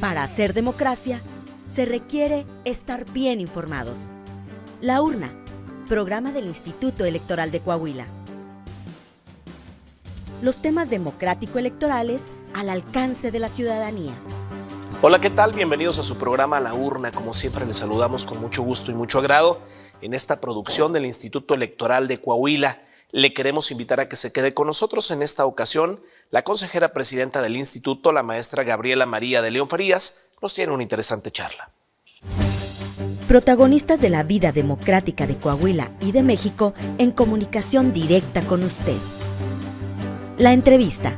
Para hacer democracia, se requiere estar bien informados. La Urna, programa del Instituto Electoral de Coahuila. Los temas democrático-electorales al alcance de la ciudadanía. Hola, ¿qué tal? Bienvenidos a su programa La Urna. Como siempre, les saludamos con mucho gusto y mucho agrado en esta producción del Instituto Electoral de Coahuila. Le queremos invitar a que se quede con nosotros en esta ocasión. La consejera presidenta del instituto, la maestra Gabriela María de León Farías, nos tiene una interesante charla. Protagonistas de la vida democrática de Coahuila y de México en comunicación directa con usted. La entrevista.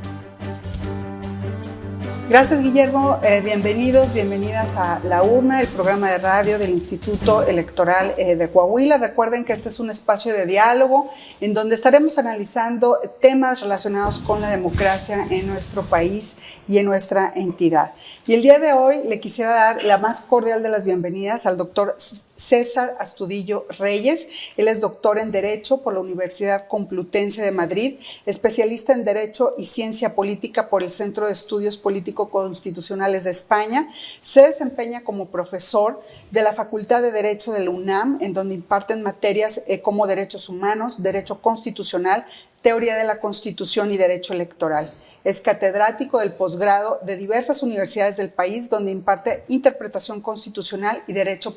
Gracias, Guillermo. Bienvenidas a La Urna, el programa de radio del Instituto Electoral de Coahuila. Recuerden que este es un espacio de diálogo en donde estaremos analizando temas relacionados con la democracia en nuestro país y en nuestra entidad. Y el día de hoy le quisiera dar la más cordial de las bienvenidas al doctor César Astudillo Reyes. Él es doctor en Derecho por la Universidad Complutense de Madrid, especialista en Derecho y Ciencia Política por el Centro de Estudios Político-Constitucionales de España. Se desempeña como profesor de la Facultad de Derecho de la UNAM, en donde imparten materias como Derechos Humanos, Derecho Constitucional, Teoría de la Constitución y Derecho Electoral. Es catedrático del posgrado de diversas universidades del país, donde imparte Interpretación Constitucional y Derecho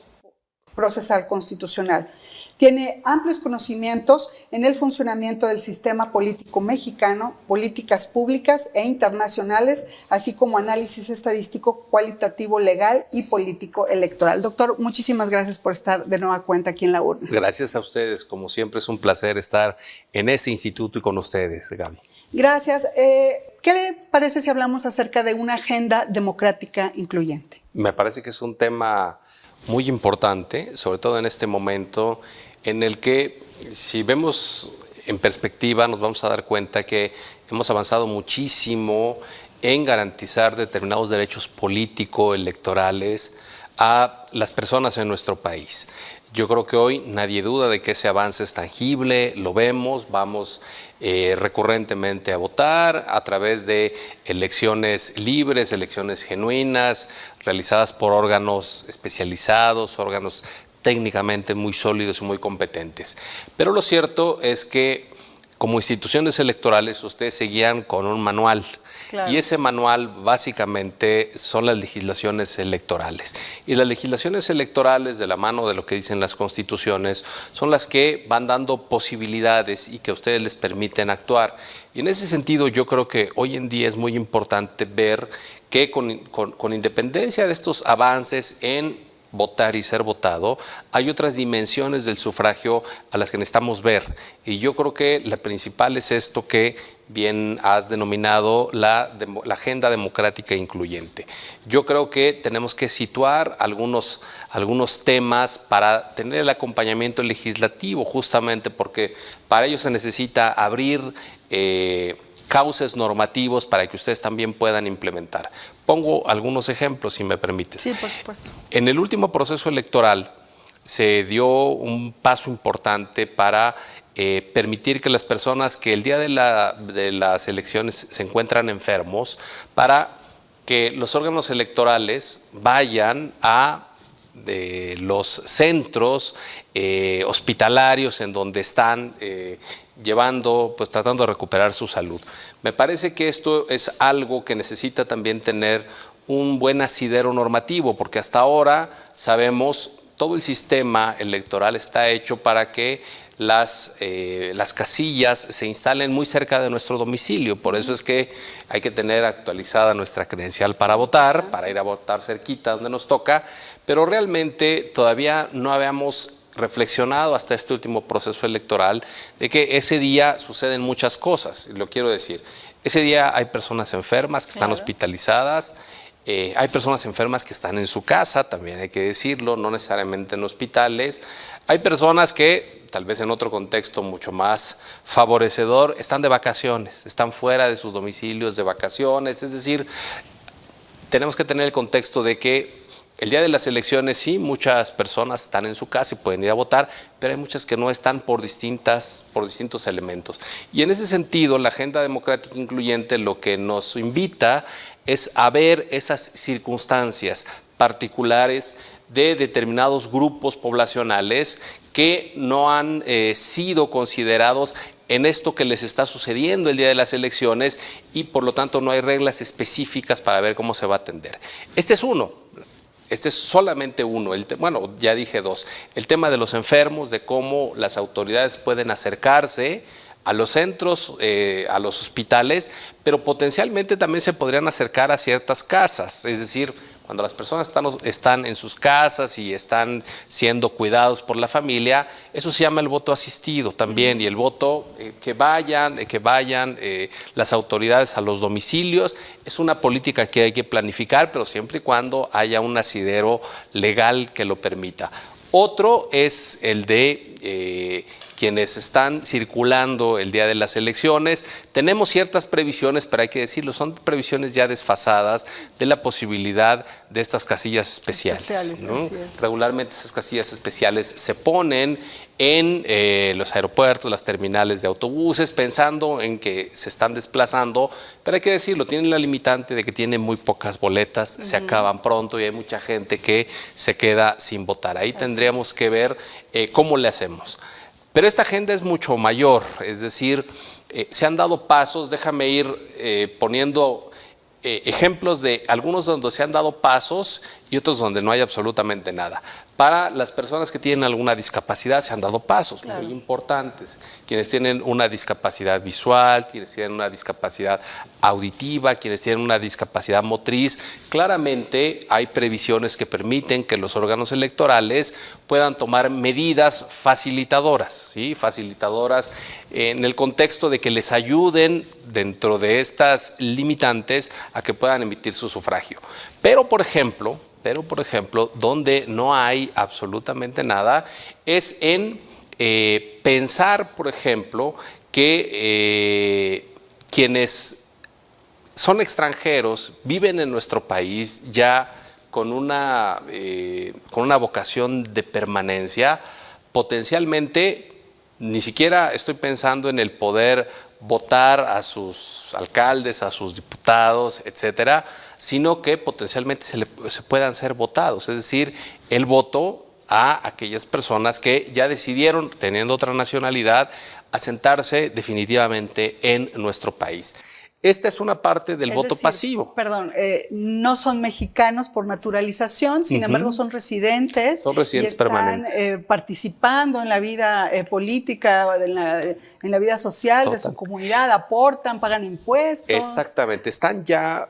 Procesal Constitucional. Tiene amplios conocimientos en el funcionamiento del sistema político mexicano, políticas públicas e internacionales, así como análisis estadístico, cualitativo, legal y político electoral. Doctor, muchísimas gracias por estar de nueva cuenta aquí en La Urna. Gracias a ustedes. Como siempre, es un placer estar en este instituto y con ustedes, Gaby. Gracias. ¿Qué le parece si hablamos acerca de una agenda democrática incluyente? Me parece que es un tema muy importante, sobre todo en este momento en el que, si vemos en perspectiva, nos vamos a dar cuenta que hemos avanzado muchísimo en garantizar determinados derechos político-electorales a las personas en nuestro país. Yo creo que hoy nadie duda de que ese avance es tangible, lo vemos, vamos recurrentemente a votar a través de elecciones libres, elecciones genuinas, realizadas por órganos especializados, órganos técnicamente muy sólidos y muy competentes. Pero lo cierto es que como instituciones electorales ustedes se guían con un manual. Claro. Y ese manual básicamente son las legislaciones electorales. Y las legislaciones electorales, de la mano de lo que dicen las constituciones, son las que van dando posibilidades y que a ustedes les permiten actuar. Y en ese sentido yo creo que hoy en día es muy importante ver que con independencia de estos avances en votar y ser votado, hay otras dimensiones del sufragio a las que necesitamos ver. Y yo creo que la principal es esto que bien has denominado la agenda democrática incluyente. Yo creo que tenemos que situar algunos temas para tener el acompañamiento legislativo, justamente porque para ello se necesita abrir cauces normativos para que ustedes también puedan implementar. Pongo algunos ejemplos, si me permites. Sí, por supuesto. En el último proceso electoral se dio un paso importante para permitir que las personas que el día de las elecciones se encuentran enfermos, para que los órganos electorales vayan a los centros hospitalarios en donde están tratando de recuperar su salud. Me parece que esto es algo que necesita también tener un buen asidero normativo, porque hasta ahora sabemos todo el sistema electoral está hecho para que las casillas se instalen muy cerca de nuestro domicilio. Por eso es que hay que tener actualizada nuestra credencial para votar, para ir a votar cerquita donde nos toca, pero realmente todavía no habíamos reflexionado hasta este último proceso electoral de que ese día suceden muchas cosas, y lo quiero decir. Ese día hay personas enfermas que están hospitalizadas, hay personas enfermas que están en su casa, también hay que decirlo, no necesariamente en hospitales. Hay personas que, tal vez en otro contexto mucho más favorecedor, están de vacaciones, están fuera de sus domicilios de vacaciones. Es decir, tenemos que tener el contexto de que El día de las elecciones sí, muchas personas están en su casa y pueden ir a votar, pero hay muchas que no están por distintos elementos. Y en ese sentido, la Agenda Democrática Incluyente lo que nos invita es a ver esas circunstancias particulares de determinados grupos poblacionales que no han sido considerados en esto que les está sucediendo el día de las elecciones y por lo tanto no hay reglas específicas para ver cómo se va a atender. Este es uno. Este es solamente uno, bueno, ya dije dos. El tema de los enfermos, de cómo las autoridades pueden acercarse a los centros, a los hospitales, pero potencialmente también se podrían acercar a ciertas casas, es decir, cuando las personas están en sus casas y están siendo cuidados por la familia, eso se llama el voto asistido también, y el voto que vayan las autoridades a los domicilios, es una política que hay que planificar, pero siempre y cuando haya un asidero legal que lo permita. Otro es el de quienes están circulando el día de las elecciones. Tenemos ciertas previsiones, pero hay que decirlo, son previsiones ya desfasadas de la posibilidad de estas casillas especiales, ¿no? Regularmente esas casillas especiales se ponen en los aeropuertos, las terminales de autobuses, pensando en que se están desplazando, pero hay que decirlo, tienen la limitante de que tienen muy pocas boletas, se acaban pronto y hay mucha gente que se queda sin votar. Ahí tendríamos que ver cómo le hacemos. Pero esta agenda es mucho mayor, es decir, se han dado pasos, déjame ir poniendo ejemplos de algunos donde se han dado pasos y otros donde no hay absolutamente nada. Para las personas que tienen alguna discapacidad se han dado pasos muy importantes. Quienes tienen una discapacidad visual, quienes tienen una discapacidad auditiva, quienes tienen una discapacidad motriz, claramente hay previsiones que permiten que los órganos electorales puedan tomar medidas facilitadoras, ¿sí? Facilitadoras en el contexto de que les ayuden dentro de estas limitantes a que puedan emitir su sufragio. Pero, por ejemplo, donde no hay absolutamente nada es en pensar, por ejemplo, que quienes son extranjeros, viven en nuestro país ya con una vocación de permanencia, potencialmente ni siquiera estoy pensando en el poder votar a sus alcaldes, a sus diputados, etcétera, sino que potencialmente se puedan ser votados, es decir, el voto a aquellas personas que ya decidieron, teniendo otra nacionalidad, asentarse definitivamente en nuestro país. Esta es una parte del voto pasivo. Perdón, no son mexicanos por naturalización, sin embargo son residentes. Son residentes permanentes. Están participando en la vida política, en la vida social de su comunidad, aportan, pagan impuestos. Exactamente, están ya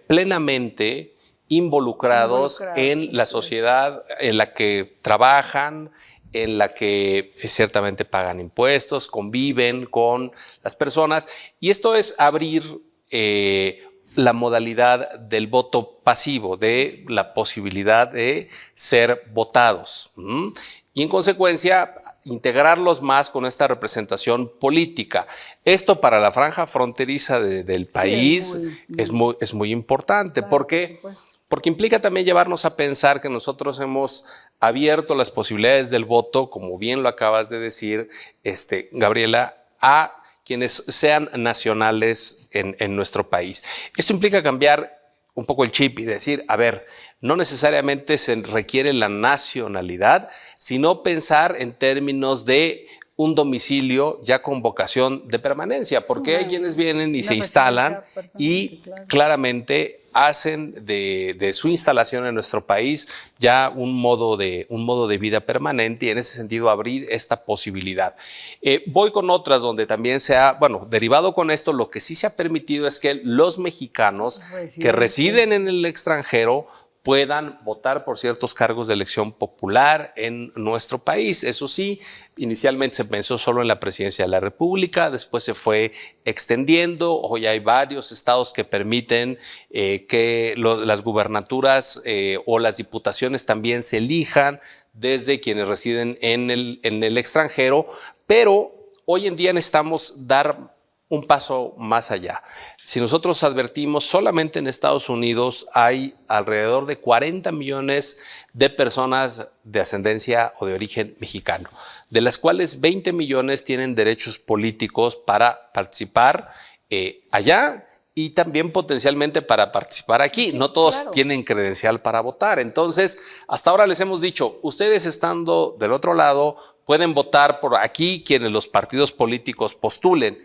plenamente involucrados en la sociedad en la que trabajan, en la que ciertamente pagan impuestos, conviven con las personas, y esto es abrir la modalidad del voto pasivo, de la posibilidad de ser votados, y en consecuencia integrarlos más con esta representación política. Esto para la franja fronteriza del país es muy importante, claro, porque implica también llevarnos a pensar que nosotros hemos abierto las posibilidades del voto, como bien lo acabas de decir, Gabriela, a quienes sean nacionales en nuestro país. Esto implica cambiar un poco el chip y decir, a ver, no necesariamente se requiere la nacionalidad, sino pensar en términos de un domicilio ya con vocación de permanencia, porque hay quienes vienen y se instalan y claramente hacen de su instalación en nuestro país ya un modo de vida permanente, y en ese sentido abrir esta posibilidad. Voy con otras donde también derivado con esto, lo que sí se ha permitido es que los mexicanos que residen en el extranjero puedan votar por ciertos cargos de elección popular en nuestro país. Eso sí, inicialmente se pensó solo en la presidencia de la República, después se fue extendiendo. Hoy hay varios estados que permiten que las gubernaturas o las diputaciones también se elijan desde quienes residen en el extranjero, pero hoy en día necesitamos dar un paso más allá. Si nosotros advertimos, solamente en Estados Unidos hay alrededor de 40 millones de personas de ascendencia o de origen mexicano, de las cuales 20 millones tienen derechos políticos para participar allá y también potencialmente para participar aquí. Sí, no todos tienen credencial para votar. Entonces, hasta ahora les hemos dicho, ustedes estando del otro lado pueden votar por aquí quienes los partidos políticos postulen,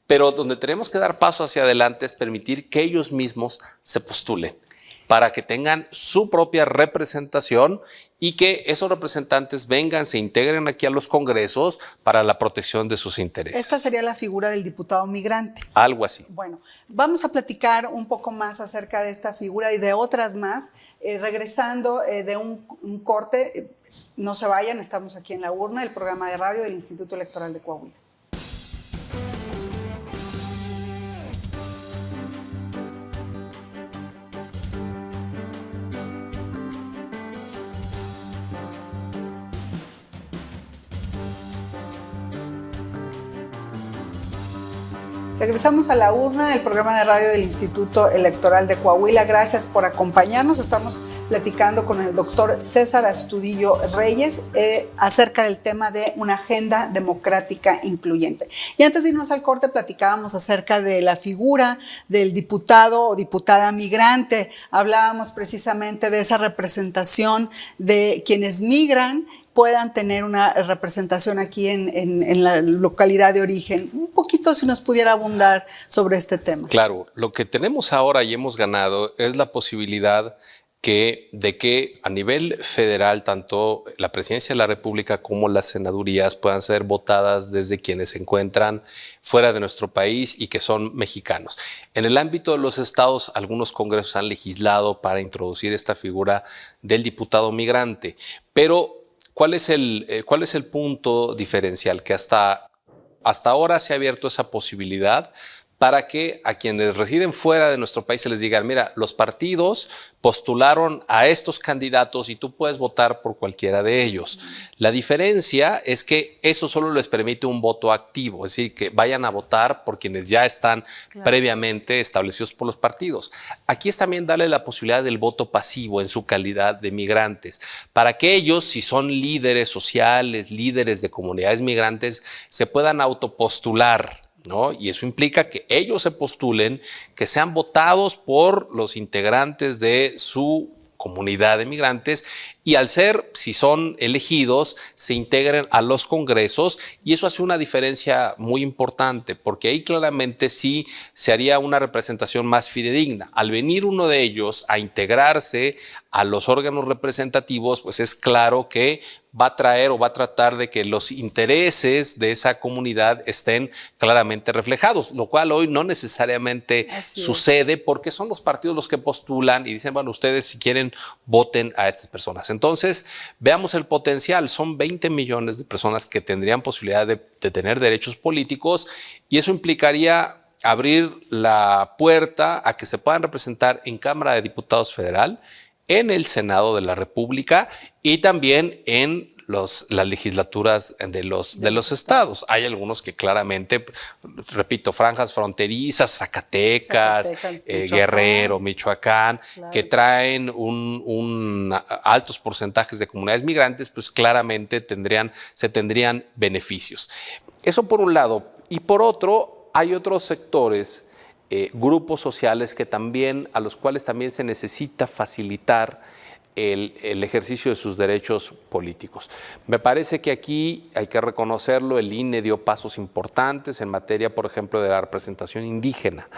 pero donde tenemos que dar paso hacia adelante es permitir que ellos mismos se postulen para que tengan su propia representación y que esos representantes vengan, se integren aquí a los congresos para la protección de sus intereses. Esta sería la figura del diputado migrante. Algo así. Bueno, vamos a platicar un poco más acerca de esta figura y de otras más, regresando de un corte. No se vayan, estamos aquí en La Urna, el programa de radio del Instituto Electoral de Coahuila. Regresamos a La Urna, el programa de radio del Instituto Electoral de Coahuila. Gracias por acompañarnos. Estamos platicando con el doctor César Astudillo Reyes acerca del tema de una agenda democrática incluyente. Y antes de irnos al corte, platicábamos acerca de la figura del diputado o diputada migrante. Hablábamos precisamente de esa representación de quienes migran puedan tener una representación aquí en la localidad de origen. Un poquito si nos pudiera abundar sobre este tema. Claro, lo que tenemos ahora y hemos ganado es la posibilidad de que a nivel federal tanto la presidencia de la República como las senadurías puedan ser votadas desde quienes se encuentran fuera de nuestro país y que son mexicanos. En el ámbito de los estados, algunos congresos han legislado para introducir esta figura del diputado migrante, pero ¿cuál es el punto diferencial? Que hasta ahora se ha abierto esa posibilidad para que a quienes residen fuera de nuestro país se les diga, mira, los partidos postularon a estos candidatos y tú puedes votar por cualquiera de ellos. La diferencia es que eso solo les permite un voto activo, es decir, que vayan a votar por quienes ya están previamente establecidos por los partidos. Aquí es también darle la posibilidad del voto pasivo en su calidad de migrantes, para que ellos, si son líderes sociales, líderes de comunidades migrantes, se puedan autopostular, ¿no? Y eso implica que ellos se postulen, que sean votados por los integrantes de su comunidad de migrantes y al ser, si son elegidos, se integren a los congresos y eso hace una diferencia muy importante porque ahí claramente sí se haría una representación más fidedigna. Al venir uno de ellos a integrarse a los órganos representativos, pues es claro que va a traer o va a tratar de que los intereses de esa comunidad estén claramente reflejados, lo cual hoy no necesariamente sucede porque son los partidos los que postulan y dicen, bueno, ustedes si quieren voten a estas personas. Entonces, veamos el potencial, son 20 millones de personas que tendrían posibilidad de tener derechos políticos y eso implicaría abrir la puerta a que se puedan representar en Cámara de Diputados Federal, en el Senado de la República y también en las legislaturas de los estados. Hay algunos que claramente, repito, franjas fronterizas, Zacatecas, Guerrero, Michoacán, que traen altos porcentajes de comunidades migrantes, pues claramente se tendrían beneficios. Eso por un lado. Y por otro, hay otros sectores, grupos sociales a los cuales también se necesita facilitar el ejercicio de sus derechos políticos. Me parece que aquí hay que reconocerlo, el INE dio pasos importantes en materia, por ejemplo, de la representación indígena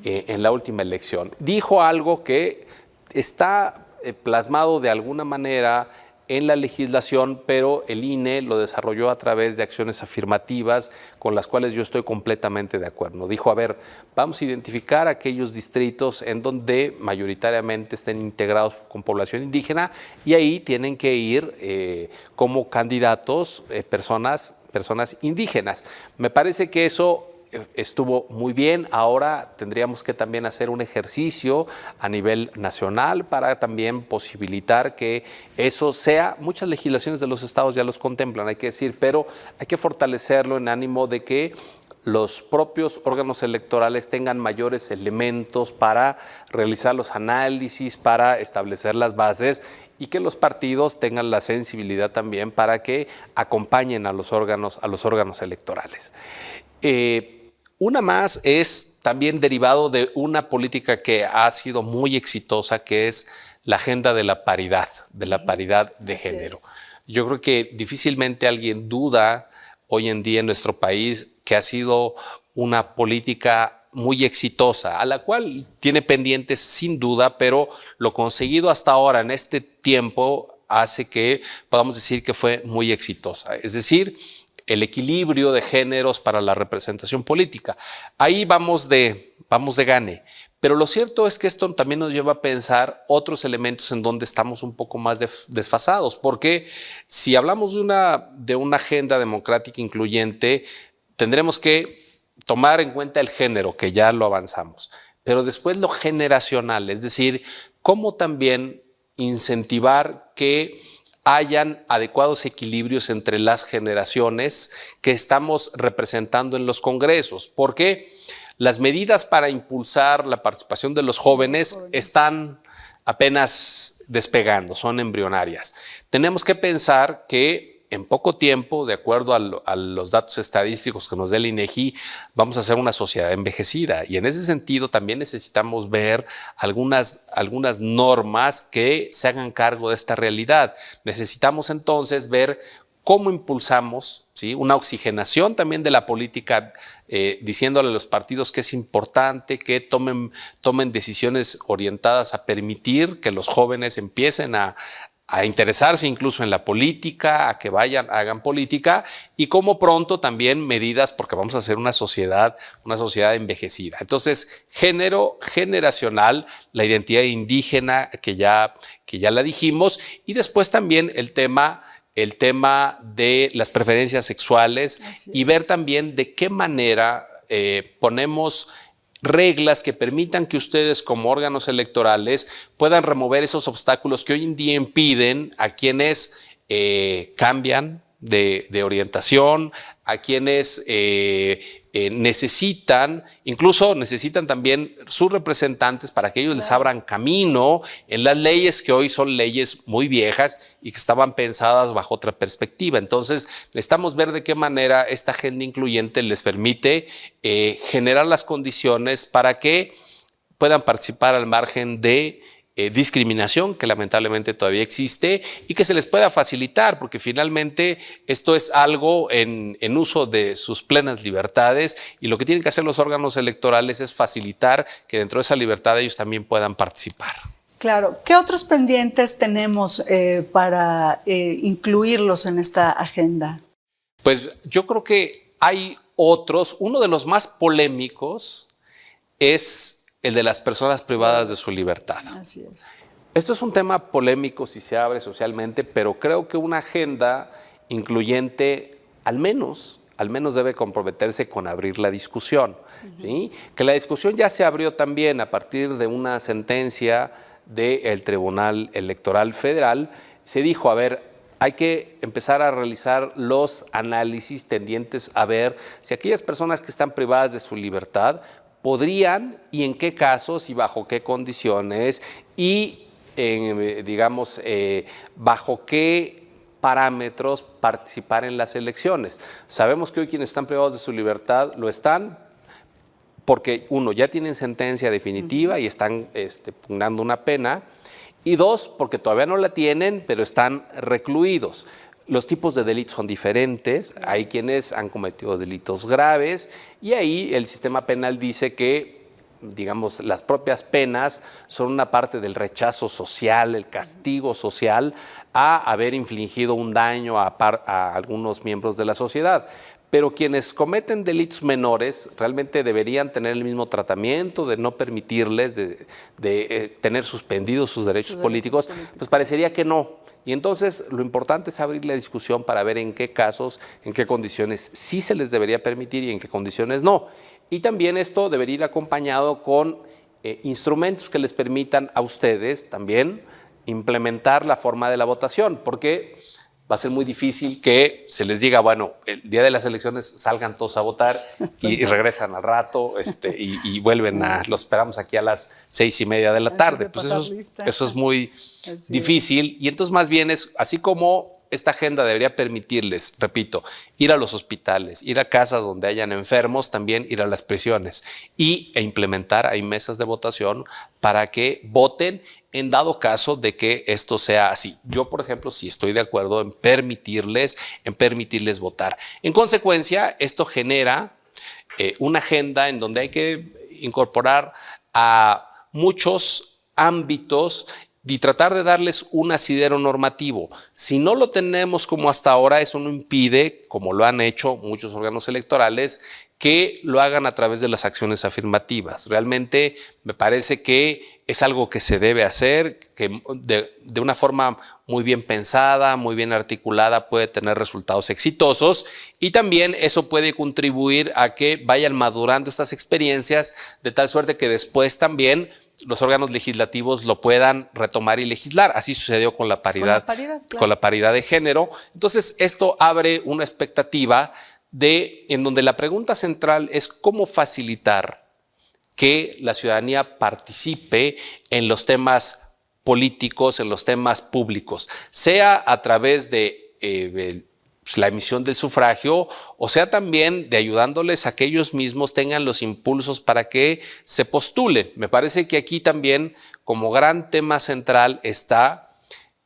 en la última elección. Dijo algo que está plasmado de alguna manera en la legislación, pero el INE lo desarrolló a través de acciones afirmativas con las cuales yo estoy completamente de acuerdo. Dijo, a ver, vamos a identificar aquellos distritos en donde mayoritariamente estén integrados con población indígena y ahí tienen que ir como candidatos personas indígenas. Me parece que eso estuvo muy bien. Ahora tendríamos que también hacer un ejercicio a nivel nacional para también posibilitar que eso sea. Muchas legislaciones de los estados ya los contemplan, hay que decir, pero hay que fortalecerlo en ánimo de que los propios órganos electorales tengan mayores elementos para realizar los análisis, para establecer las bases, y que los partidos tengan la sensibilidad también para que acompañen a los órganos electorales. Una más es también derivado de una política que ha sido muy exitosa, que es la agenda de la paridad de género. Yo creo que difícilmente alguien duda hoy en día en nuestro país que ha sido una política muy exitosa, a la cual tiene pendientes sin duda, pero lo conseguido hasta ahora en este tiempo hace que podamos decir que fue muy exitosa. Es decir, el equilibrio de géneros para la representación política. Ahí vamos de gane. Pero lo cierto es que esto también nos lleva a pensar otros elementos en donde estamos un poco más desfasados, porque si hablamos de una agenda democrática incluyente, tendremos que tomar en cuenta el género, que ya lo avanzamos, pero después lo generacional, es decir, cómo también incentivar que hayan adecuados equilibrios entre las generaciones que estamos representando en los congresos, porque las medidas para impulsar la participación de los jóvenes están apenas despegando, son embrionarias. Tenemos que pensar que en poco tiempo, de acuerdo a los datos estadísticos que nos dé el INEGI, vamos a ser una sociedad envejecida, y en ese sentido también necesitamos ver algunas normas que se hagan cargo de esta realidad. Necesitamos entonces ver cómo impulsamos, ¿sí?, una oxigenación también de la política, diciéndole a los partidos que es importante que tomen decisiones orientadas a permitir que los jóvenes empiecen a interesarse incluso en la política, a que hagan política, y como pronto también medidas, porque vamos a ser una sociedad envejecida. Entonces, generacional, la identidad indígena, que ya la dijimos, y después también el tema de las preferencias sexuales, y ver también de qué manera ponemos reglas que permitan que ustedes como órganos electorales puedan remover esos obstáculos que hoy en día impiden a quienes cambian de orientación, a quienes necesitan también sus representantes para que ellos les abran camino en las leyes que hoy son leyes muy viejas y que estaban pensadas bajo otra perspectiva. Entonces, necesitamos ver de qué manera esta agenda incluyente les permite generar las condiciones para que puedan participar al margen de discriminación que lamentablemente todavía existe, y que se les pueda facilitar, porque finalmente esto es algo en uso de sus plenas libertades, y lo que tienen que hacer los órganos electorales es facilitar que dentro de esa libertad ellos también puedan participar. Claro. ¿Qué otros pendientes tenemos para incluirlos en esta agenda? Pues yo creo que hay otros. Uno de los más polémicos es el de las personas privadas de su libertad. Así es. Esto es un tema polémico si se abre socialmente, pero creo que una agenda incluyente al menos debe comprometerse con abrir la discusión. ¿Sí? Que la discusión ya se abrió también a partir de una sentencia del Tribunal Electoral Federal. Se dijo, a ver, hay que empezar a realizar los análisis tendientes a ver si aquellas personas que están privadas de su libertad podrían, y en qué casos y bajo qué condiciones, y bajo qué parámetros participar en las elecciones. Sabemos que hoy quienes están privados de su libertad lo están porque, uno, ya tienen sentencia definitiva y están pugnando una pena, y dos, porque todavía no la tienen, pero están recluidos. Los tipos de delitos son diferentes, hay quienes han cometido delitos graves, y ahí el sistema penal dice que, las propias penas son una parte del rechazo social, el castigo social a haber infligido un daño a algunos miembros de la sociedad. Pero quienes cometen delitos menores realmente deberían tener el mismo tratamiento, de no permitirles de tener suspendidos sus derechos políticos, pues parecería que no. Y entonces lo importante es abrir la discusión para ver en qué casos, en qué condiciones sí se les debería permitir y en qué condiciones no. Y también esto debería ir acompañado con instrumentos que les permitan a ustedes también implementar la forma de la votación, porque va a ser muy difícil que se les diga, bueno, el día de las elecciones salgan todos a votar y regresan al rato y vuelven los esperamos aquí a las 6:30 de la tarde. Pues eso es muy difícil. Y entonces más bien es así como esta agenda debería permitirles, repito, ir a los hospitales, ir a casas donde hayan enfermos, también ir a las prisiones e implementar ahí mesas de votación para que voten en dado caso de que esto sea así. Yo, por ejemplo, sí estoy de acuerdo en permitirles votar. En consecuencia, esto genera una agenda en donde hay que incorporar a muchos ámbitos y tratar de darles un asidero normativo. Si no lo tenemos como hasta ahora, eso no impide, como lo han hecho muchos órganos electorales, que lo hagan a través de las acciones afirmativas. Realmente me parece que es algo que se debe hacer, que de una forma muy bien pensada, muy bien articulada, puede tener resultados exitosos y también eso puede contribuir a que vayan madurando estas experiencias de tal suerte que después también los órganos legislativos lo puedan retomar y legislar. Así sucedió con la paridad, claro, con la paridad de género. Entonces, esto abre una expectativa en donde la pregunta central es cómo facilitar que la ciudadanía participe en los temas políticos, en los temas públicos, sea a través de la emisión del sufragio, o sea también de ayudándoles a que ellos mismos tengan los impulsos para que se postulen. Me parece que aquí también como gran tema central está,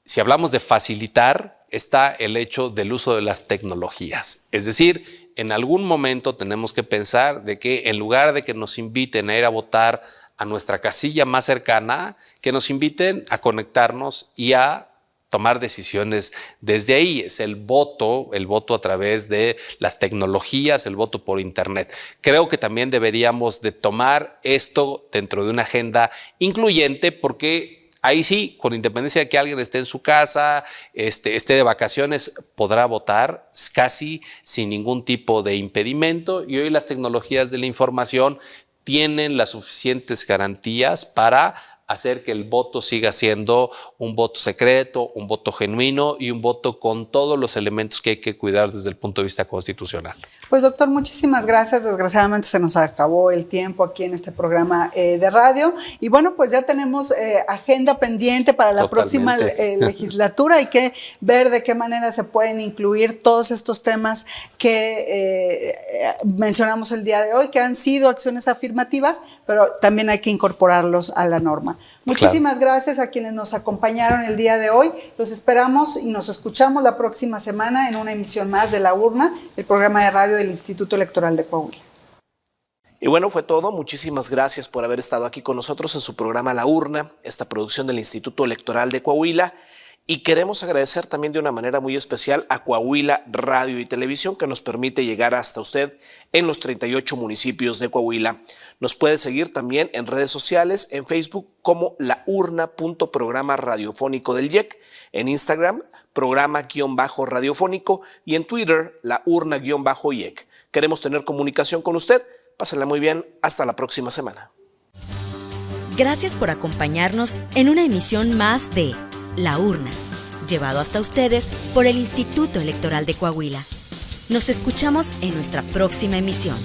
si hablamos de facilitar, está el hecho del uso de las tecnologías. Es decir, en algún momento tenemos que pensar de que en lugar de que nos inviten a ir a votar a nuestra casilla más cercana, que nos inviten a conectarnos y a tomar decisiones desde ahí. Es el voto a través de las tecnologías, el voto por internet. Creo que también deberíamos de tomar esto dentro de una agenda incluyente porque ahí sí, con independencia de que alguien esté en su casa, esté de vacaciones, podrá votar casi sin ningún tipo de impedimento y hoy las tecnologías de la información tienen las suficientes garantías para hacer que el voto siga siendo un voto secreto, un voto genuino y un voto con todos los elementos que hay que cuidar desde el punto de vista constitucional. Pues doctor, muchísimas gracias. Desgraciadamente se nos acabó el tiempo aquí en este programa de radio y bueno, pues ya tenemos agenda pendiente para la próxima legislatura. Hay que ver de qué manera se pueden incluir todos estos temas que mencionamos el día de hoy, que han sido acciones afirmativas, pero también hay que incorporarlos a la norma. Muchísimas gracias a quienes nos acompañaron el día de hoy. Los esperamos y nos escuchamos la próxima semana en una emisión más de La Urna, el programa de radio del Instituto Electoral de Coahuila. Y bueno, fue todo. Muchísimas gracias por haber estado aquí con nosotros en su programa La Urna, esta producción del Instituto Electoral de Coahuila. Y queremos agradecer también de una manera muy especial a Coahuila Radio y Televisión, que nos permite llegar hasta usted en los 38 municipios de Coahuila. Nos puede seguir también en redes sociales, en Facebook como laurna.programa radiofónico del IEC, en Instagram programa-radiofónico y en Twitter laurna-IEC. Queremos tener comunicación con usted. Pásenla muy bien. Hasta la próxima semana. Gracias por acompañarnos en una emisión más de La Urna, llevado hasta ustedes por el Instituto Electoral de Coahuila. Nos escuchamos en nuestra próxima emisión.